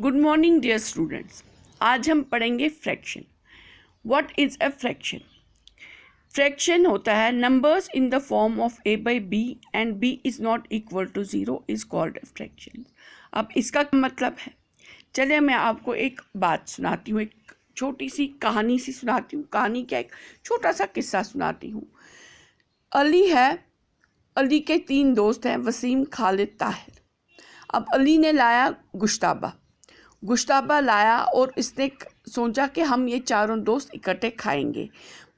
Good morning dear students. आज हम पढ़ेंगे fraction. What is a fraction? Fraction होता है numbers in the form of a by b and b is not equal to 0 is called a fraction. अब इसका मतलब है, चलिए मैं आपको एक बात सुनाती हूँ, एक छोटी सी कहानी सी सुनाती हूँ। कहानी क्या, एक छोटा सा किस्सा सुनाती हूँ। अली है, अली के 3 दोस्त हैं, वसीम, खालिद, ताहिर। अब अली ने लाया गुश्ताबा लाया और इसने सोचा कि हम ये चारों दोस्त इकट्ठे खाएंगे,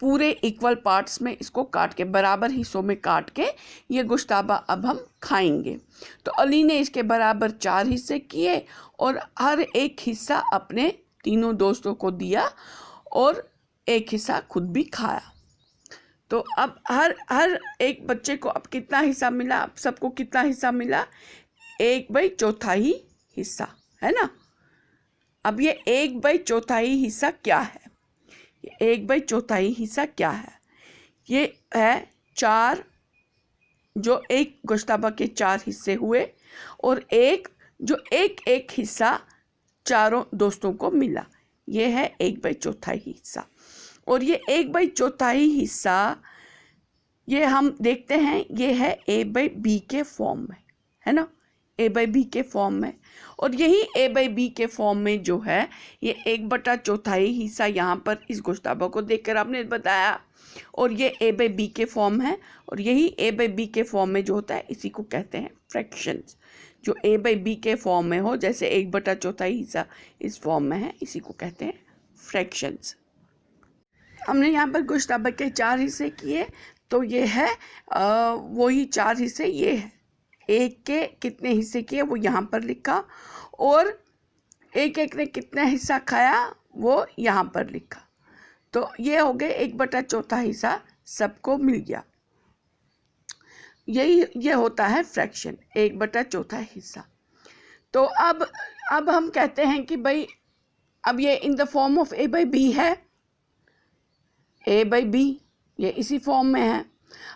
पूरे इक्वल पार्ट्स में इसको काट के, बराबर हिस्सों में काट के ये गुश्ताबा अब हम खाएंगे। तो अली ने इसके बराबर 4 हिस्से किए और हर एक हिस्सा अपने तीनों दोस्तों को दिया और एक हिस्सा खुद भी खाया। तो अब हर एक बच्चे को अब कितना हिस्सा मिला? अब सबको कितना हिस्सा मिला? 1/4 हिस्सा, है ना। अब ये 1/4 हिस्सा क्या है? ये 1/4 हिस्सा क्या है? ये है 4, जो एक गोश्ताबा के 4 हिस्से हुए और एक जो एक हिस्सा चारों दोस्तों को मिला। ये है 1/4 हिस्सा। और ये 1/4 हिस्सा ये हम देखते हैं, ये है a/b के फॉर्म में, है ना, a/b के फॉर्म में। और यही a/b के फॉर्म में जो है ये 1/4 हिस्सा यहाँ पर इस गोश्ताबा को देखकर आपने बताया, और ये a/b के फॉर्म है। और यही a/b के फॉर्म में जो होता है इसी को कहते हैं फ्रैक्शंस। जो a/b के फॉर्म में हो, जैसे 1/4 हिस्सा इस फॉर्म में है, इसी को कहते हैं फ्रैक्शंस। हमने यहाँ पर गोश्ताबा के 4 हिस्से किए, तो ये है वही 4 हिस्से ये है। एक के कितने हिस्से किए वो यहाँ पर लिखा, और एक ने कितना हिस्सा खाया वो यहाँ पर लिखा। तो ये हो गए 1/4 हिस्सा सबको मिल गया। ये होता है फ्रैक्शन, 1/4 हिस्सा। तो अब हम कहते हैं कि भाई अब ये इन द फॉर्म ऑफ a/b है, a/b ये इसी फॉर्म में है।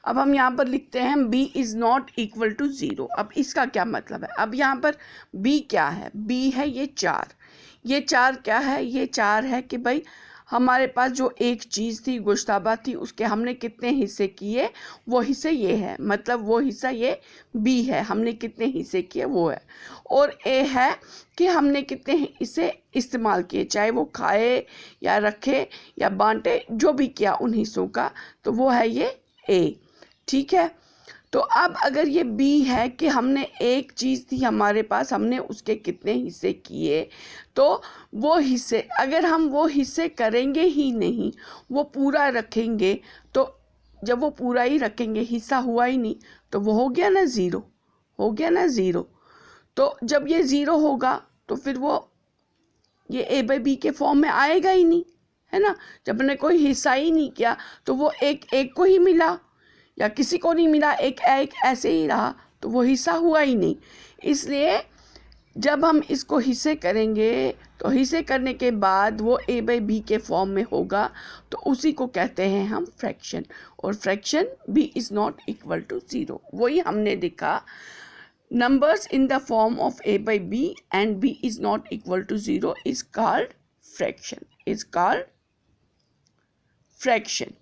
अब हम यहाँ पर लिखते हैं b is not equal to 0। अब इसका क्या मतलब है? अब यहाँ पर b क्या है? b है ये 4। ये 4 क्या है? ये 4 है कि भाई हमारे पास जो एक चीज़ थी, गोश्ताबा थी, उसके हमने कितने हिस्से किए, वो हिस्से ये है, मतलब वो हिस्सा ये b है, हमने कितने हिस्से किए वो है। और a है कि हमने कितने हिस्से इस्तेमाल किए, चाहे वो खाए या रखे या बांटे, जो भी किया उन हिस्सों का, तो वो है ये a। ठीक है। तो अब अगर ये b है कि हमने एक चीज़ थी हमारे पास, हमने उसके कितने हिस्से किए, तो वो हिस्से अगर हम वो हिस्से करेंगे ही नहीं, वो पूरा रखेंगे, तो जब वो पूरा ही रखेंगे, हिस्सा हुआ ही नहीं, तो वो हो गया ना 0, हो गया ना 0। तो जब ये 0 होगा तो फिर वो ये a/b के फॉर्म में आएगा ही नहीं, है ना। जब हमने कोई हिस्सा ही नहीं किया तो वो एक को ही मिला या किसी को नहीं मिला, एक ऐसे ही रहा, तो वो हिस्सा हुआ ही नहीं। इसलिए जब हम इसको हिस्से करेंगे तो हिस्से करने के बाद वो a/b के फॉर्म में होगा, तो उसी को कहते हैं हम फ्रैक्शन। और fraction b is not equal to 0, वही हमने देखा। Numbers in the form of a/b and b is not equal to 0 is called fraction. Is called fraction.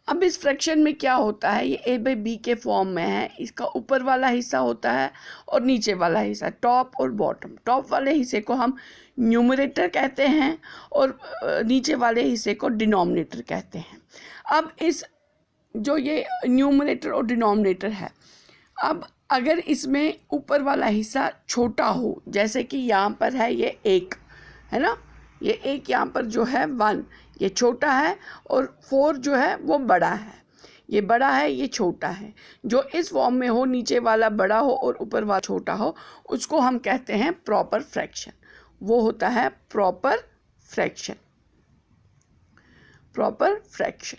अब इस फ्रैक्शन में क्या होता है? ये a/b के फॉर्म में है। इसका ऊपर वाला हिस्सा होता है और नीचे वाला हिस्सा, टॉप और बॉटम। टॉप वाले हिस्से को हम न्यूमरेटर कहते हैं और नीचे वाले हिस्से को डिनोमिनेटर कहते हैं। अब इस जो ये न्यूमरेटर और डिनोमिनेटर है, अब अगर इसमें ऊपर वाला हिस्सा छोटा हो, जैसे कि यहाँ पर है ये 1, है ना, ये 1 यहाँ पर जो है 1 ये छोटा है, और 4 जो है वो बड़ा है। ये बड़ा है, ये छोटा है। जो इस फॉर्म में हो, नीचे वाला बड़ा हो और ऊपर वाला छोटा हो, उसको हम कहते हैं प्रॉपर फ्रैक्शन। वो होता है प्रॉपर फ्रैक्शन, प्रॉपर फ्रैक्शन।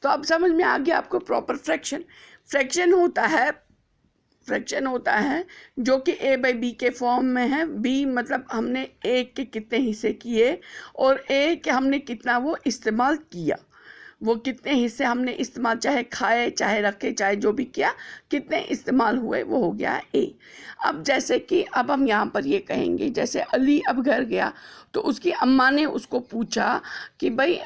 तो अब समझ में आ गया आपको प्रॉपर फ्रैक्शन। फ्रैक्शन होता है जो कि a/b के फॉर्म में है। b मतलब हमने एक के कितने हिस्से किए और a के हमने कितना वो इस्तेमाल किया, वो कितने हिस्से हमने इस्तेमाल, चाहे खाए चाहे रखे चाहे जो भी किया, कितने इस्तेमाल हुए, वो हो गया ए। अब जैसे कि अब हम यहाँ पर ये कहेंगे, जैसे अली अब घर गया तो उसकी अम्मा ने उसको पूछा कि भाई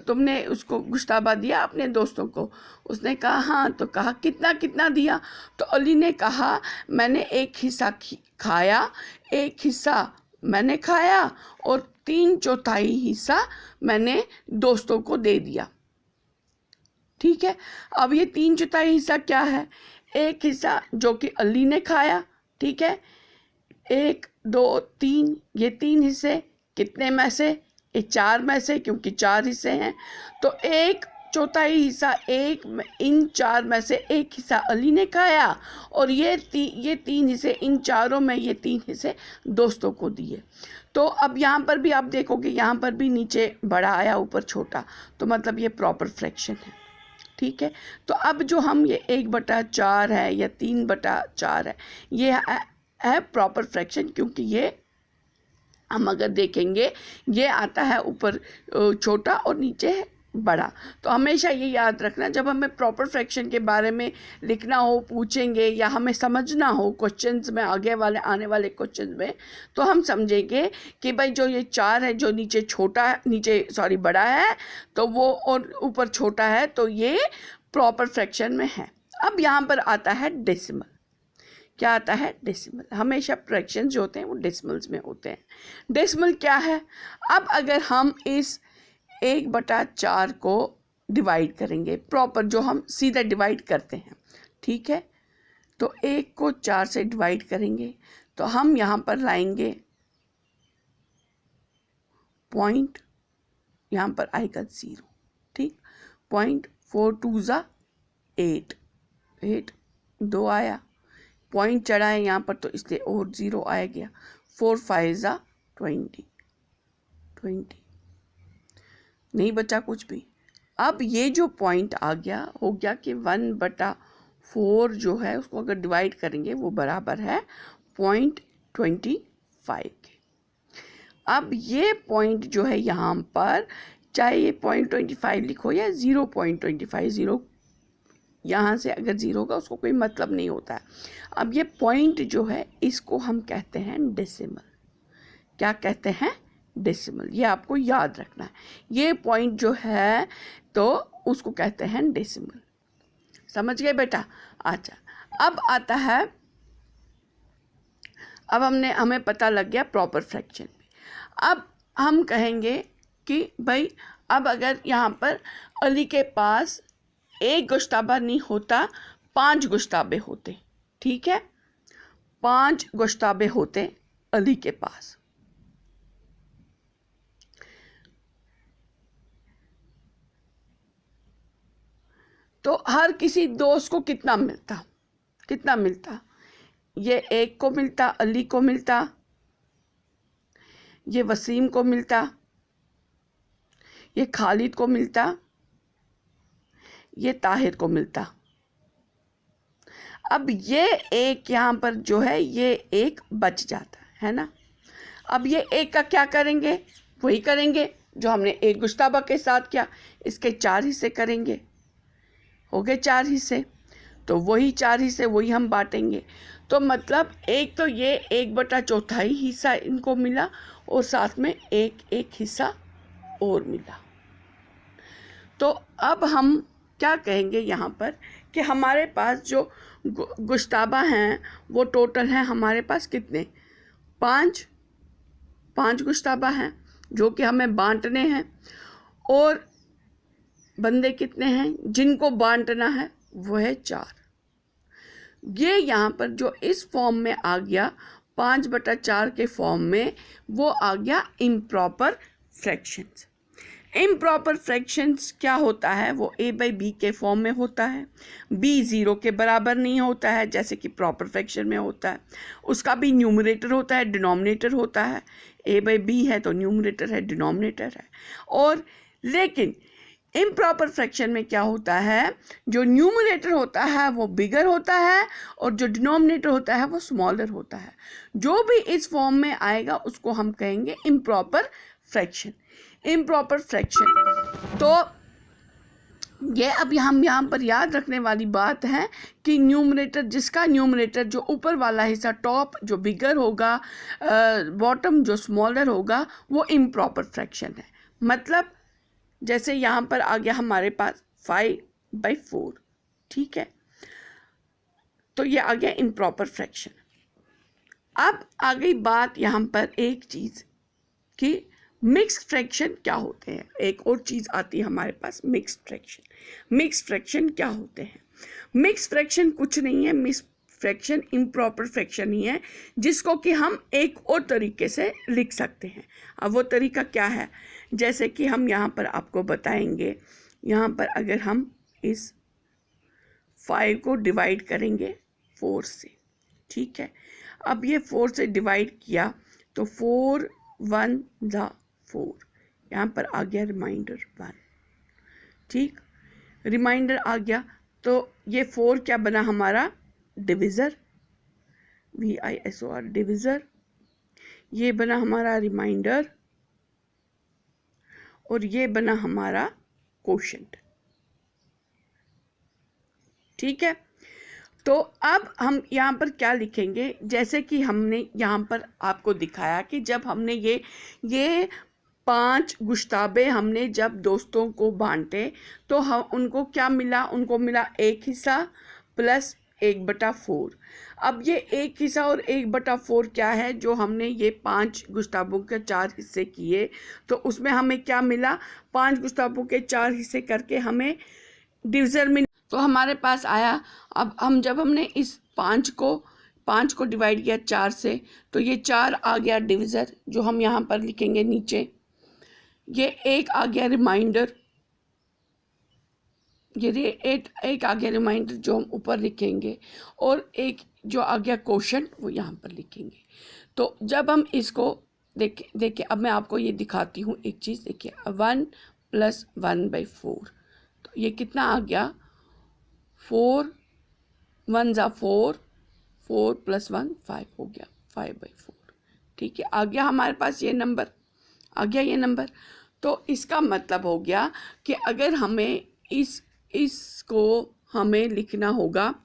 तुमने उसको गुश्ताबा दिया अपने दोस्तों को? उसने कहा हाँ। तो कहा कितना कितना दिया? तो अली ने कहा मैंने एक हिस्सा खाया, एक हिस्सा मैंने खाया और 3/4 हिस्सा मैंने दोस्तों को दे दिया। ठीक है, अब ये 3/4 हिस्सा क्या है? एक हिस्सा जो कि अली ने खाया, ठीक है, 1 2 3, ये 3 हिस्से कितने में से? ये 4 में से, क्योंकि 4 हिस्से हैं। तो 1/4 हिस्सा इन 4 में से 1 हिस्सा अली ने खाया और ये 3 हिस्से, इन चारों में ये 3 हिस्से दोस्तों को दिए। तो अब यहाँ पर भी आप देखोगे, यहाँ पर भी नीचे बड़ा आया ऊपर छोटा, तो मतलब ये प्रॉपर फ्रैक्शन है। ठीक है, तो अब जो हम ये 1/4 है या 3/4 है, ये है प्रॉपर फ्रैक्शन, क्योंकि ये हम अगर देखेंगे ये आता है ऊपर छोटा और नीचे बड़ा। तो हमेशा ये याद रखना, जब हमें प्रॉपर फ्रैक्शन के बारे में लिखना हो, पूछेंगे या हमें समझना हो क्वेश्चंस में, आने वाले क्वेश्चंस में, तो हम समझेंगे कि भाई जो ये 4 है, जो नीचे छोटा है, बड़ा है, तो वो और ऊपर छोटा है, तो ये प्रॉपर फ्रैक्शन में है। अब यहाँ पर आता है डेसिमल। क्या आता है? डेसिमल। हमेशा फ्रैक्शंस जो होते हैं वो डेसिमल्स में होते हैं। डेसिमल क्या है? अब अगर हम इस 1/4 को डिवाइड करेंगे, प्रॉपर जो हम सीधा डिवाइड करते हैं, ठीक है, तो 1 को 4 से डिवाइड करेंगे, तो हम यहाँ पर लाएंगे पॉइंट, यहाँ पर आएगा 0, ठीक, 0.42 8, 2 आया, पॉइंट चढ़ा है यहाँ पर तो इसलिए और 0 आ गया, 4 5 20, नहीं बचा कुछ भी। अब ये जो पॉइंट आ गया, हो गया कि 1/4 जो है उसको अगर डिवाइड करेंगे वो बराबर है 0.25 के। अब ये पॉइंट जो है यहाँ पर, चाहे ये 0.25 लिखो या 0.25, 0 यहाँ से अगर 0 होगा उसको कोई मतलब नहीं होता है। अब ये पॉइंट जो है इसको हम कहते हैं डेसिमल। क्या कहते हैं? डेसिमल। ये आपको याद रखना है, ये पॉइंट जो है तो उसको कहते हैं डेसिमल। समझ गए बेटा? अच्छा, अब आता है, अब हमें पता लग गया प्रॉपर फ्रैक्शन में। अब हम कहेंगे कि भाई अब अगर यहाँ पर अली के पास 1 गोश्ताबा नहीं होता, 5 गोश्ताबे होते, ठीक है, 5 गोश्ताबे होते अली के पास, तो हर किसी दोस्त को कितना मिलता? ये 1 को मिलता, अली को मिलता, ये वसीम को मिलता, ये खालिद को मिलता, ये ताहिर को मिलता। अब ये 1 यहाँ पर जो है ये 1 बच जाता है ना। अब ये 1 का क्या करेंगे? वही करेंगे जो हमने 1 गुश्ताबा के साथ किया, इसके 4 हिस्से करेंगे, हो गए 4 हिस्से, तो वही 4 हिस्से वही हम बांटेंगे। तो मतलब एक तो ये 1/4 हिस्सा इनको मिला और साथ में एक हिस्सा और मिला। तो अब हम क्या कहेंगे यहाँ पर कि हमारे पास जो गुश्ताबा हैं वो टोटल हैं हमारे पास कितने? 5 गुश्ताबा हैं जो कि हमें बांटने हैं, और बंदे कितने हैं जिनको बांटना है? वो है 4। ये यहाँ पर जो इस फॉर्म में आ गया 5/4 के फॉर्म में, वो आ गया इम्प्रॉपर फ्रैक्शंस। इम्प्रॉपर फ्रैक्शंस क्या होता है? वो a/b के फॉर्म में होता है, b 0 के बराबर नहीं होता है जैसे कि प्रॉपर फ्रैक्शन में होता है। उसका भी न्यूमरेटर होता है, डिनोमिनेटर होता है। a/b है तो न्यूमरेटर है, डिनोमिनेटर है। और लेकिन इम्प्रॉपर फ्रैक्शन में क्या होता है? जो न्यूमरेटर होता है वो बिगर होता है और जो डिनोमिनेटर होता है वो स्मॉलर होता है। जो भी इस फॉर्म में आएगा उसको हम कहेंगे इम्प्रॉपर फ्रैक्शन। इम्प्रॉपर फ्रैक्शन, तो ये अब हम यहाँ पर याद रखने वाली बात है कि न्यूमरेटर, जिसका न्यूमरेटर जो ऊपर वाला हिस्सा टॉप जो बिगर होगा, बॉटम जो स्मॉलर होगा, वो इम्प्रॉपर फ्रैक्शन है। मतलब जैसे यहाँ पर आ गया हमारे पास 5/4, ठीक है, तो ये आ गया इम्प्रॉपर फ्रैक्शन। अब आ गई बात यहाँ पर एक चीज़ कि मिक्स्ड फ्रैक्शन क्या होते हैं। एक और चीज़ आती है हमारे पास, मिक्स्ड फ्रैक्शन। मिक्स्ड फ्रैक्शन क्या होते हैं? मिक्स्ड फ्रैक्शन कुछ नहीं है, मिक्स्ड फ्रैक्शन इम्प्रॉपर फ्रैक्शन ही है, जिसको कि हम एक और तरीके से लिख सकते हैं। अब वो तरीका क्या है, जैसे कि हम यहाँ पर आपको बताएंगे। यहाँ पर अगर हम इस 5 को डिवाइड करेंगे 4 से, ठीक है, अब ये 4 से डिवाइड किया तो 4 1 जा 4, यहाँ पर आ गया रिमाइंडर 1, ठीक, रिमाइंडर आ गया। तो ये 4 क्या बना हमारा? Divisor, VISOR divisor. ये बना हमारा रिमाइंडर और ये बना हमारा कोशेंट, ठीक है। तो अब हम यहाँ पर क्या लिखेंगे, जैसे कि हमने यहाँ पर आपको दिखाया कि जब हमने ये 5 गुश्ताबे हमने जब दोस्तों को बांटे तो हम उनको क्या मिला? उनको मिला 1 हिस्सा प्लस 1/4। अब ये 1 हिस्सा और 1/4 क्या है? जो हमने ये 5 गुश्ताबों के 4 हिस्से किए तो उसमें हमें क्या मिला? 5 गुश्ताबों के 4 हिस्से करके हमें डिविज़र में तो हमारे पास आया। अब जब हमने इस 5 को डिवाइड किया 4 से तो ये 4 आ गया डिविज़र, जो हम यहाँ पर लिखेंगे नीचे। ये 1 आ गया रिमाइंडर, ये एक आ गया रिमाइंडर जो हम ऊपर लिखेंगे, और एक जो आ गया कोशेंट वो यहाँ पर लिखेंगे। तो जब हम इसको देखिए अब मैं आपको ये दिखाती हूँ एक चीज़। देखिए 1 + 1/4, तो ये कितना आ गया? 4 1 जा 4, 4 + 1 5 हो गया 5/4, ठीक है। आ गया हमारे पास ये नंबर, आ गया ये नंबर। तो इसका मतलब हो गया कि अगर हमें इसको हमें लिखना होगा,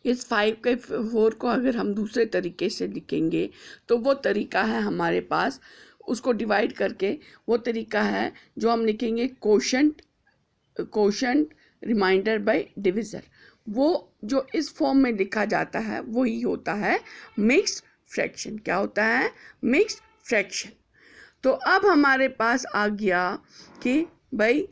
इस 5/4 को अगर हम दूसरे तरीके से लिखेंगे तो वो तरीका है हमारे पास, उसको डिवाइड करके वो तरीका है जो हम लिखेंगे कोशेंट रिमाइंडर बाय डिविज़र। वो जो इस फॉर्म में लिखा जाता है वही होता है मिक्स्ड फ्रैक्शन। क्या होता है? Mixed fraction. तो अब हमारे पास आ गया कि भाई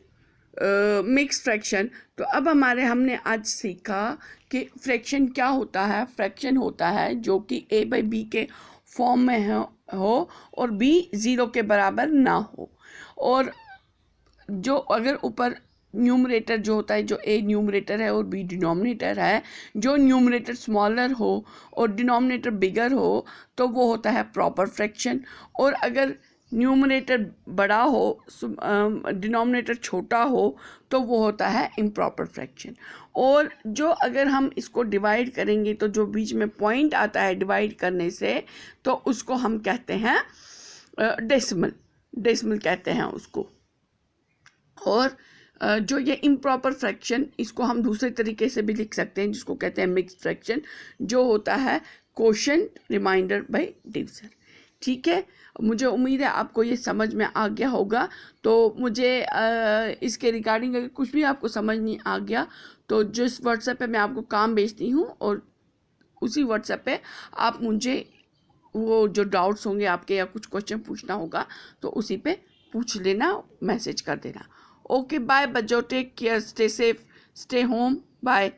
मिक्स फ्रैक्शन। तो अब हमने आज सीखा कि फ्रैक्शन क्या होता है। फ्रैक्शन होता है जो कि A/B के फॉर्म में हो और B 0 के बराबर ना हो, और जो अगर ऊपर न्यूमरेटर जो होता है, जो A न्यूमरेटर है और B डिनोमिनेटर है, जो न्यूमरेटर स्मॉलर हो और डिनोमिनेटर बिगर हो तो वो होता है प्रॉपर फ्रैक्शन, और अगर न्यूमरेटर बड़ा हो डिनोमिनेटर छोटा हो तो वो होता है इम्प्रॉपर फ्रैक्शन। और जो अगर हम इसको डिवाइड करेंगे तो जो बीच में पॉइंट आता है डिवाइड करने से, तो उसको हम कहते हैं डेसिमल कहते हैं उसको। और जो ये इम्प्रॉपर फ्रैक्शन, इसको हम दूसरे तरीके से भी लिख सकते हैं जिसको कहते हैं मिक्स्ड फ्रैक्शन, जो होता है कोशेंट रिमाइंडर बाय डिविज़र। ठीक है, मुझे उम्मीद है आपको ये समझ में आ गया होगा। तो मुझे इसके रिगार्डिंग अगर कुछ भी आपको समझ नहीं आ गया तो जिस व्हाट्सएप पे मैं आपको काम भेजती हूँ और उसी व्हाट्सएप पे आप मुझे वो जो डाउट्स होंगे आपके या कुछ क्वेश्चन पूछना होगा तो उसी पे पूछ लेना, मैसेज कर देना। ओके बाय बच्चों, take care, stay safe, stay home, bye.